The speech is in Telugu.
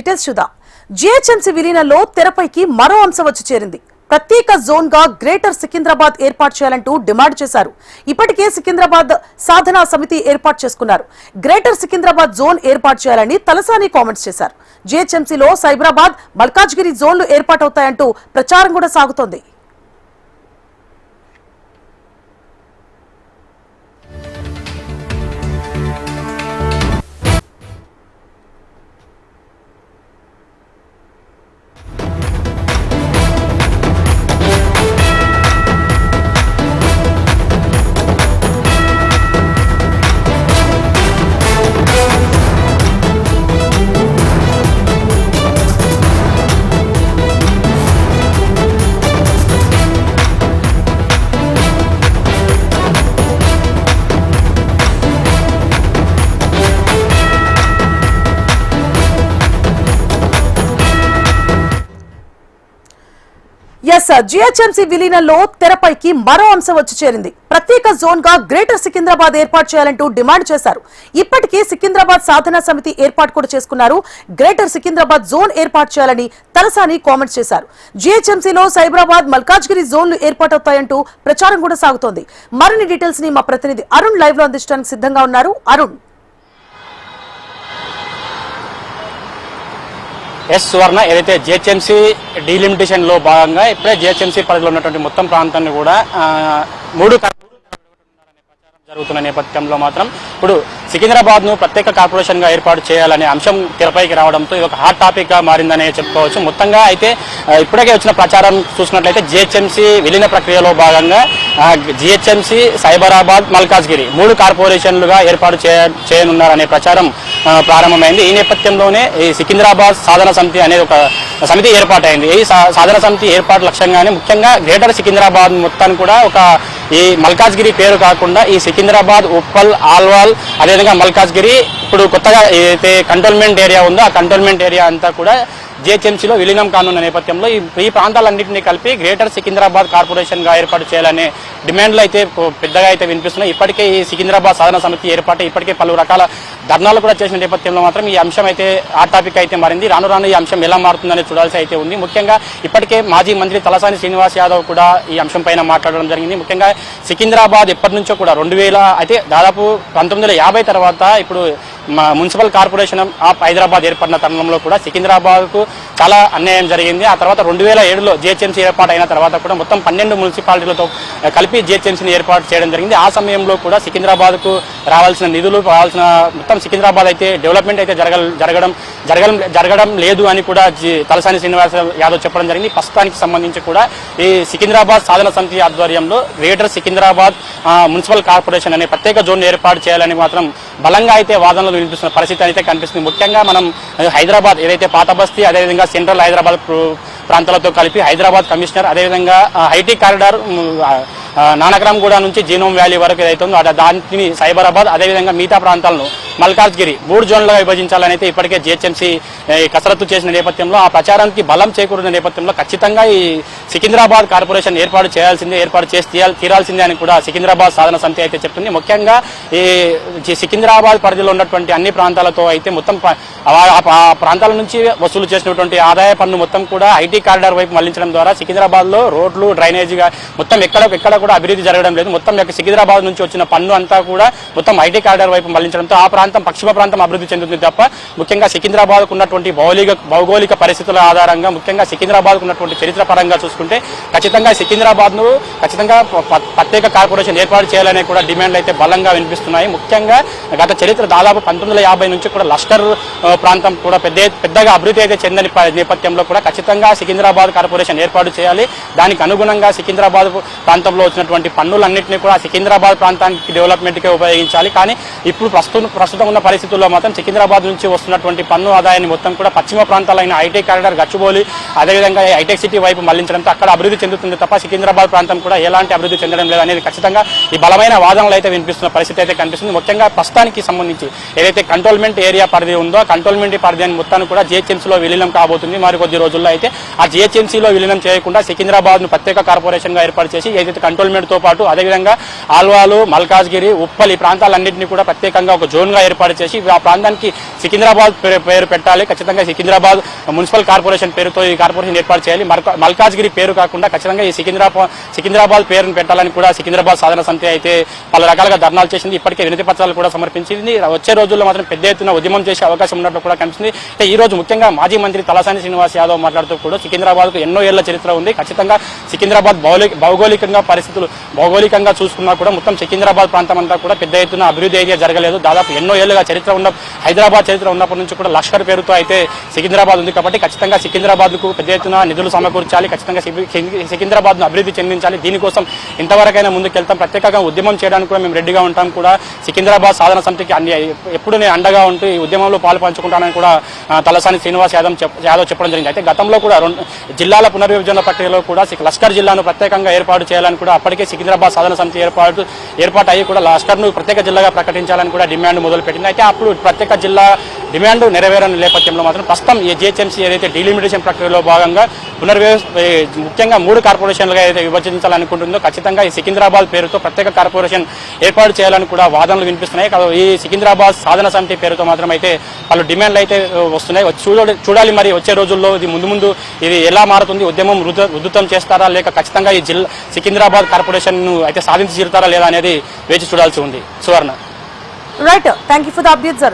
డీటెయిల్స్ చూద్దాం. జీహెచ్ఎంసీ విలీనంలో తెరపైకి మరో అంశం వచ్చి చేరింది. ప్రత్యేక జోన్ గా గ్రేటర్ సికింద్రాబాద్ ఏర్పాటు చేయాలంటూ డిమాండ్ చేశారు. ఇప్పటికే సికింద్రాబాద్ సాధనా సమితి ఏర్పాటు చేసుకున్నారు. గ్రేటర్ సికింద్రాబాద్ జోన్ ఏర్పాటు చేయాలని తలసాని కామెంట్స్ చేశారు. జీహెచ్ఎంసీలో సైబరాబాద్, మల్కాజ్గిరి జోన్లు ఏర్పాటవుతాయంటూ ప్రచారం కూడా సాగుతోంది. జీహెచ్ఎంసీ విలీనంలో తెరపైకి మరో అంశం వచ్చి చేరింది. ప్రత్యేక జోన్ గా గ్రేటర్ సికింద్రాబాద్ ఏర్పాటు చేయాలంటూ డిమాండ్ చేశారు. ఇప్పటికే సికింద్రాబాద్ సాధనా సమితి ఏర్పాటు కూడా చేసుకున్నారు. గ్రేటర్ సికింద్రాబాద్ జోన్ ఏర్పాటు చేయాలని తలసాని కామెంట్స్ చేశారు. జీహెచ్ఎంసీలో సైబరాబాద్, మల్కాజ్గిరి జోన్లు ఏర్పాటవుతాయంటూ ప్రచారం కూడా సాగుతోంది. మరిన్ని డీటెయిల్స్ ని మా ప్రతినిధి అరుణ్ లైవ్ లో అందించడానికి సిద్ధంగా ఉన్నారు. అరుణ్. సువర్ణ, ఏదైతే జిహెచ్ఎంసీ డీలిమిటేషన్ లో భాగంగా ఇప్పుడే జిహెచ్ఎంసీ పరిధిలో ఉన్నటువంటి మొత్తం ప్రాంతాన్ని కూడా మూడు జరుగుతున్న నేపథ్యంలో మాత్రం ఇప్పుడు సికింద్రాబాద్ ను ప్రత్యేక కార్పొరేషన్ గా ఏర్పాటు చేయాలనే అంశం తెరపైకి రావడంతో ఇది ఒక హాట్ టాపిక్ గా మారిందనే చెప్పుకోవచ్చు. మొత్తంగా అయితే ఇప్పటికే వచ్చిన ప్రచారం చూసినట్లయితే జిహెచ్ఎంసీ విలీన ప్రక్రియలో భాగంగా జిహెచ్ఎంసీ, సైబరాబాద్, మల్కాజ్గిరి మూడు కార్పొరేషన్లుగా ఏర్పాటు చేయనున్నారనే ప్రచారం ప్రారంభమైంది. ఈ నేపథ్యంలోనే ఈ సికింద్రాబాద్ సాధన సమితి అనేది ఒక సమితి ఏర్పాటైంది. ఈ సాధన సమితి ఏర్పాటు లక్ష్యంగానే ముఖ్యంగా గ్రేటర్ సికింద్రాబాద్ మొత్తాన్ని కూడా ఒక ఈ మల్కాజ్గిరి పేరు కాకుండా ఈ సికింద్రాబాద్, ఉప్పల్, ఆల్వాల్, అదేవిధంగా మల్కాజ్గిరి ఇప్పుడు కొత్తగా ఏదైతే కంటోన్మెంట్ ఏరియా ఉందో ఆ కంటోన్మెంట్ ఏరియా అంతా కూడా జిహెచ్ఎంసీలో విలీనం కానున్న నేపథ్యంలో ఈ ప్రాంతాలన్నింటినీ కలిపి గ్రేటర్ సికింద్రాబాద్ కార్పొరేషన్ గా ఏర్పాటు చేయాలనే డిమాండ్లు అయితే పెద్దగా అయితే వినిపిస్తున్నాయి. ఇప్పటికే ఈ సికింద్రాబాద్ సాధన సమితి ఏర్పాటు ఇప్పటికే పలు రకాల ధర్నాలు కూడా చేసిన నేపథ్యంలో మాత్రం ఈ అంశం అయితే ఆ టాపిక్ అయితే మారింది. రాను ఈ అంశం ఎలా మారుతుందని చూడాల్సి అయితే ఉంది. ముఖ్యంగా ఇప్పటికే మాజీ మంత్రి తలసాని శ్రీనివాస్ యాదవ్ కూడా ఈ అంశం పైన మాట్లాడడం జరిగింది. ముఖ్యంగా సికింద్రాబాద్ ఎప్పటి నుంచో కూడా 2000 అయితే దాదాపు 1950 తర్వాత ఇప్పుడు మున్సిపల్ కార్పొరేషన్ ఆఫ్ హైదరాబాద్ ఏర్పడిన తరుణంలో కూడా సికింద్రాబాద్ కు చాలా అన్యాయం జరిగింది. ఆ తర్వాత 2007లో జిహెచ్ఎంసీ ఏర్పాటు అయిన తర్వాత కూడా మొత్తం 12 మున్సిపాలిటీలతో కలిపి జిహెచ్ఎంసీని ఏర్పాటు చేయడం జరిగింది. ఆ సమయంలో కూడా సికింద్రాబాద్ కు రావాల్సిన నిధులు, రావాల్సిన మొత్తం సికింద్రాబాద్ అయితే డెవలప్మెంట్ అయితే జరగడం లేదు అని కూడా తలసాని శ్రీనివాస్ యాదవ్ చెప్పడం జరిగింది. ప్రస్తుతానికి సంబంధించి కూడా ఈ సికింద్రాబాద్ సాధన సమితి ఆధ్వర్యంలో గ్రేటర్ సికింద్రాబాద్ మున్సిపల్ కార్పొరేషన్ అనే ప్రత్యేక జోన్ ఏర్పాటు చేయాలని మాత్రం బలంగా అయితే వాదనలు వినిపిస్తున్న పరిస్థితి అయితే కనిపిస్తుంది. ముఖ్యంగా మనం హైదరాబాద్ ఏదైతే పాత బస్తీ, అదేవిధంగా సెంట్రల్ హైదరాబాద్ ప్రాంతాలతో కలిపి హైదరాబాద్ కమిషనర్, అదేవిధంగా ఐటీ కారిడార్ నానక్రామ్గూడ నుంచి జీనోమ్ వ్యాలీ వరకు ఏదైతే ఉందో దాన్ని సైబరాబాద్, అదేవిధంగా మిగతా ప్రాంతాలను మల్కాజ్గిరి 3 జోన్లుగా విభజించాలని అయితే ఇప్పటికే జిహెచ్ఎంసీ కసరత్తు చేసిన నేపథ్యంలో ఆ ప్రచారానికి బలం చేకూరిన నేపథ్యంలో ఖచ్చితంగా ఈ సికింద్రాబాద్ కార్పొరేషన్ ఏర్పాటు తీరాల్సిందే అని కూడా సికింద్రాబాద్ సాధన సమితి అయితే చెప్తుంది. ముఖ్యంగా ఈ సికింద్రాబాద్ పరిధిలో ఉన్నటువంటి అన్ని ప్రాంతాలతో అయితే మొత్తం ఆ ప్రాంతాల నుంచి వసూలు చేసినటువంటి ఆదాయ పన్ను మొత్తం కూడా ఐటీ కారిడార్ వైపు మళ్లించడం ద్వారా సికింద్రాబాద్ లో రోడ్లు, డ్రైనేజీగా మొత్తం ఎక్కడ కూడా అభివృద్ధి జరగడం లేదు. మొత్తం సికింద్రాబాద్ నుంచి వచ్చిన పన్ను అంతా కూడా మొత్తం ఐటీ కారిడార్ వైపు మళ్లించడంతో ఆ ప్రాంతం, పశ్చిమ ప్రాంతం అభివృద్ధి చెందుతుంది తప్ప ముఖ్యంగా సికింద్రాబాద్ కు ఉన్నటువంటి భౌగోళిక పరిస్థితుల ఆధారంగా, ముఖ్యంగా సికింద్రాబాద్ కు ఉన్నటువంటి చరిత్ర పరంగా చూసుకుంటే ఖచ్చితంగా సికింద్రాబాద్ ను ప్రత్యేక కార్పొరేషన్ ఏర్పాటు చేయాలనే కూడా డిమాండ్లు అయితే బలంగా వినిపిస్తున్నాయి. ముఖ్యంగా గత చరిత్ర దాదాపు 1950 నుంచి కూడా లష్కర్ ప్రాంతం కూడా పెద్దగా అభివృద్ధి అయితే చెందని నేపథ్యంలో కూడా ఖచ్చితంగా సికింద్రాబాద్ కార్పొరేషన్ ఏర్పాటు చేయాలి. దానికి అనుగుణంగా సికింద్రాబాద్ ప్రాంతంలో వచ్చినటువంటి పన్నులన్నింటినీ కూడా సికింద్రాబాద్ ప్రాంతానికి డెవలప్మెంట్కే ఉపయోగించాలి. కానీ ఇప్పుడు ప్రస్తుతం ఉన్న పరిస్థితుల్లో మాత్రం సికింద్రాబాద్ నుంచి వస్తున్నటువంటి పన్ను ఆదాయాన్ని మొత్తం కూడా పశ్చిమ ప్రాంతాలైన ఐటీ కారిడార్, గచ్చిబౌలి, అదేవిధంగా హైటెక్ సిటీ వైపు మళ్లించడంతో అక్కడ అభివృద్ధి చెందుతుంది తప్ప సికింద్రాబాద్ ప్రాంతం కూడా ఎలాంటి అభివృద్ధి చెందడం లేదు అనేది ఖచ్చితంగా ఈ బలమైన వాదనలు అయితే వినిపిస్తున్న పరిస్థితి అయితే కనిపిస్తుంది. ముఖ్యంగా ప్రస్తుతానికి సంబంధించి ఏదైతే కంటోన్మెంట్ ఏరియా పరిధి ఉందో ఆ కంటోన్మెంట్ పరిధి మొత్తాన్ని కూడా జిహెచ్ఎంసీలో విలీనం కాబోతుంది. మరి కొద్ది రోజుల్లో అయితే ఆ జిహెచ్ఎంసీలో విలీనం చేయకుండా సికింద్రాబాద్ ను ప్రత్యేక కార్పొరేషన్ గా ఏర్పాటు చేసి ఏదైతే కంటోన్మెంట్ తో పాటు అదేవిధంగా ఆల్వాలు, మల్కాజ్గిరి, ఉప్పల్ ఈ ప్రాంతాలన్నింటినీ కూడా ప్రత్యేకంగా ఒక జోన్ గా జిల్లాగా ఏర్పాటు చేసి ఆ ప్రాంతానికి సికింద్రాబాద్ పేరు పెట్టాలి. ఖచ్చితంగా సికింద్రాబాద్ మున్సిపల్ కార్పొరేషన్ పేరుతో ఈ కార్పొరేషన్ ఏర్పాటు చేయాలి. మల్కాజ్గిరి పేరు కాకుండా ఖచ్చితంగా ఈ సికింద్రాబాద్ పేరును పెట్టాలని కూడా సికింద్రాబాద్ సాధన సమితి అయితే పలు రకాలుగా ధర్నాలు చేసింది. ఇప్పటికే వినతి పత్రాలు కూడా సమర్పించింది. వచ్చే రోజుల్లో మాత్రం పెద్ద ఎత్తున ఉద్యమం చేసే అవకాశం ఉన్నట్లు కూడా కనిపిస్తుంది. ఈ రోజు ముఖ్యంగా మాజీ మంత్రి తలసాని శ్రీనివాస్ యాదవ్ మాట్లాడుతూ కూడా సికింద్రాబాద్కు ఎన్నో ఏళ్ల చరిత్ర ఉంది. ఖచ్చితంగా సికింద్రాబాద్ భౌగోళికంగా చూసుకున్నా కూడా మొత్తం సికింద్రాబాద్ ప్రాంతం అంతా కూడా పెద్ద ఎత్తున అభివృద్ధి అయితే జరగలేదు. దాదాపు ఎన్నో ఏళ్లుగా చరిత్ర ఉన్న హైదరాబాద్ చరిత్ర ఉన్నప్పటి నుంచి కూడా లష్కర్ పేరుతో అయితే సికింద్రాబాద్ ఉంది. కాబట్టి ఖచ్చితంగా సికింద్రాబాద్కు పెద్ద ఎత్తున నిధులు సమకూర్చాలి. ఖచ్చితంగా సికింద్రాబాద్ను అభివృద్ధి చెందించాలి. దీనికోసం ఇంతవరకైనా ముందుకెళ్తాం. ప్రత్యేకంగా ఉద్యమం చేయడానికి కూడా మేము రెడీగా ఉంటాం. కూడా సికింద్రాబాద్ సాధన సమితికి ఎప్పుడు నేను అండగా ఉంటూ ఈ ఉద్యమంలో పాలు పంచుకుంటానని కూడా తలసాని శ్రీనివాస్ యాదవ్ చెప్పడం జరిగింది. అయితే గతంలో కూడా జిల్లాల పునర్విభజన ప్రక్రియలో కూడా లష్కర్ జిల్లాను ప్రత్యేకంగా ఏర్పాటు చేయాలని కూడా అప్పటికే సికింద్రాబాద్ సాధన సమితి ఏర్పాటు అయ్యి కూడా లష్కర్ను ప్రత్యేక జిల్లాగా ప్రకటించాలని కూడా డిమాండ్ మొదలుపెట్టింది. అయితే అప్పుడు ప్రత్యేక జిల్లా డిమాండ్ నెరవేరని నేపథ్యంలో మాత్రం ప్రస్తుతం ఈ జిహెచ్ఎంసీ ఏదైతే డీలిమిటేషన్ ప్రక్రియలో భాగంగా ముఖ్యంగా 3 కార్పొరేషన్లుగా ఏదైతే విభజించాలనుకుంటుందో ఖచ్చితంగా ఈ సికింద్రాబాద్ పేరుతో ప్రత్యేక కార్పొరేషన్ ఏర్పాటు చేయాలని కూడా వాదనలు వినిపిస్తున్నాయి. ఈ సికింద్రాబాద్ సాధన సమితి పేరుతో మాత్రం అయితే పలు డిమాండ్లు అయితే వస్తున్నాయి. చూడాలి మరి వచ్చే రోజుల్లో ఇది ముందు ఇది ఎలా మారుతుంది, ఉద్యమం ఉధృతం చేస్తారా లేక ఖచ్చితంగా ఈ సికింద్రాబాద్ కార్పొరేషన్ ను అయితే సాధించి తీరుతారా లేదా అనేది వేచి చూడాల్సి ఉంది. Suvarna. Right, thank you for the update.